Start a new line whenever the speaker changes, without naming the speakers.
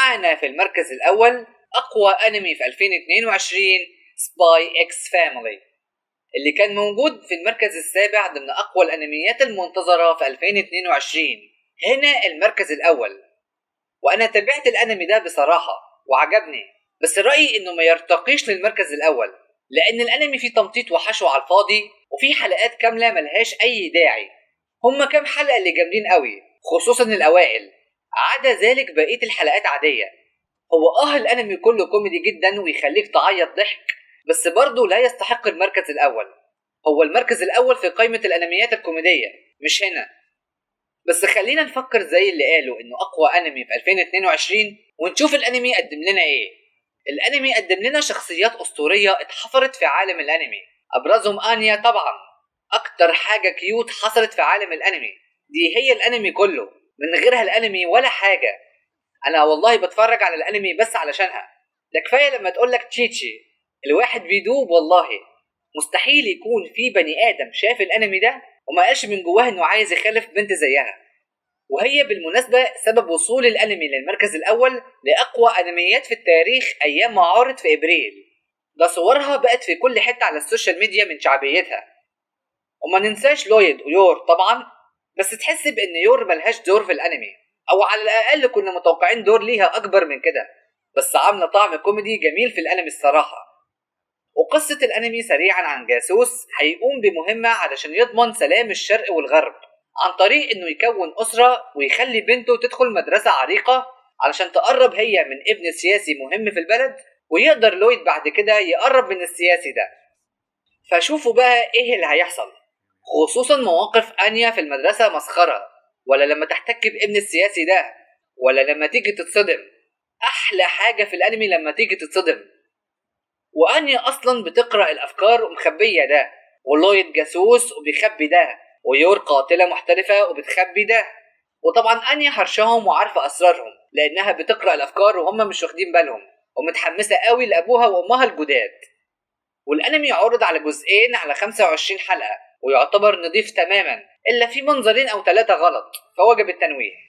معانا في المركز الأول أقوى أنمي في 2022 سباي إكس فاميلي، اللي كان موجود في المركز السابع ضمن أقوى الأنميات المنتظرة في 2022. هنا المركز الأول، وأنا تابعت الأنمي ده بصراحة وعجبني، بس رأيي إنه ما يرتقيش للمركز الأول، لأن الأنمي فيه تمطيط وحشو على الفاضي، وفيه حلقات كاملة ملهاش أي داعي. هما كام حلقة اللي جامدين قوي، خصوصا الأوائل، عدا ذلك بقية الحلقات عادية. هو الأنمي كله كوميدي جدا ويخليك تعيط ضحك، بس برضه لا يستحق المركز الأول. هو المركز الأول في قائمة الأنميات الكوميدية، مش هنا. بس خلينا نفكر زي اللي قالوا إنه أقوى أنمي في 2022 ونشوف الأنمي قدم لنا إيه. الأنمي قدم لنا شخصيات أسطورية اتحفرت في عالم الأنمي، أبرزهم آنيا طبعا، أكتر حاجة كيوت حصلت في عالم الأنمي. دي هي الأنمي كله، من غيرها الأنمي ولا حاجة. أنا والله بتفرج على الأنمي بس علشانها. ده كفاية لما تقولك تشيتشي، الواحد بيدوب والله. مستحيل يكون في بني آدم شاف الأنمي ده وما قالش من جواه إنه عايز يخلف بنت زيها. وهي بالمناسبة سبب وصول الأنمي للمركز الأول لأقوى أنميات في التاريخ أيام ما عرض في إبريل. ده صورها بقت في كل حتة على السوشيال ميديا من شعبيتها. وما ننساش لويد ويور طبعا، بس تحس بأن يور ملهاش دور في الأنمي، أو على الأقل كنا متوقعين دور ليها أكبر من كده، بس عاملة طعم كوميدي جميل في الأنمي الصراحة. وقصة الأنمي سريعا عن جاسوس هيقوم بمهمة علشان يضمن سلام الشرق والغرب، عن طريق إنه يكون أسرة ويخلي بنته تدخل مدرسة عريقة علشان تقرب هي من ابن سياسي مهم في البلد، ويقدر لويد بعد كده يقرب من السياسي ده. فشوفوا بقى إيه اللي هيحصل، خصوصا مواقف آنيا في المدرسة مسخرة، ولا لما تحتك بابن السياسي ده، ولا لما تيجي تتصدم. أحلى حاجة في الأنمي لما تيجي تتصدم. وأنيا أصلا بتقرأ الأفكار ومخبية ده، ولويد جاسوس وبيخبي ده، ويور قاتلة محترفة وبتخبي ده. وطبعا أنيا حرشهم وعارفة أسرارهم لأنها بتقرأ الأفكار وهم مش واخدين بالهم، ومتحمسة قوي لأبوها وأمها الجداد. والأنمي عرض على جزئين على 25 حلقة، ويعتبر نضيف تماما، إلا في منظرين أو 3 غلط فوجب التنويه.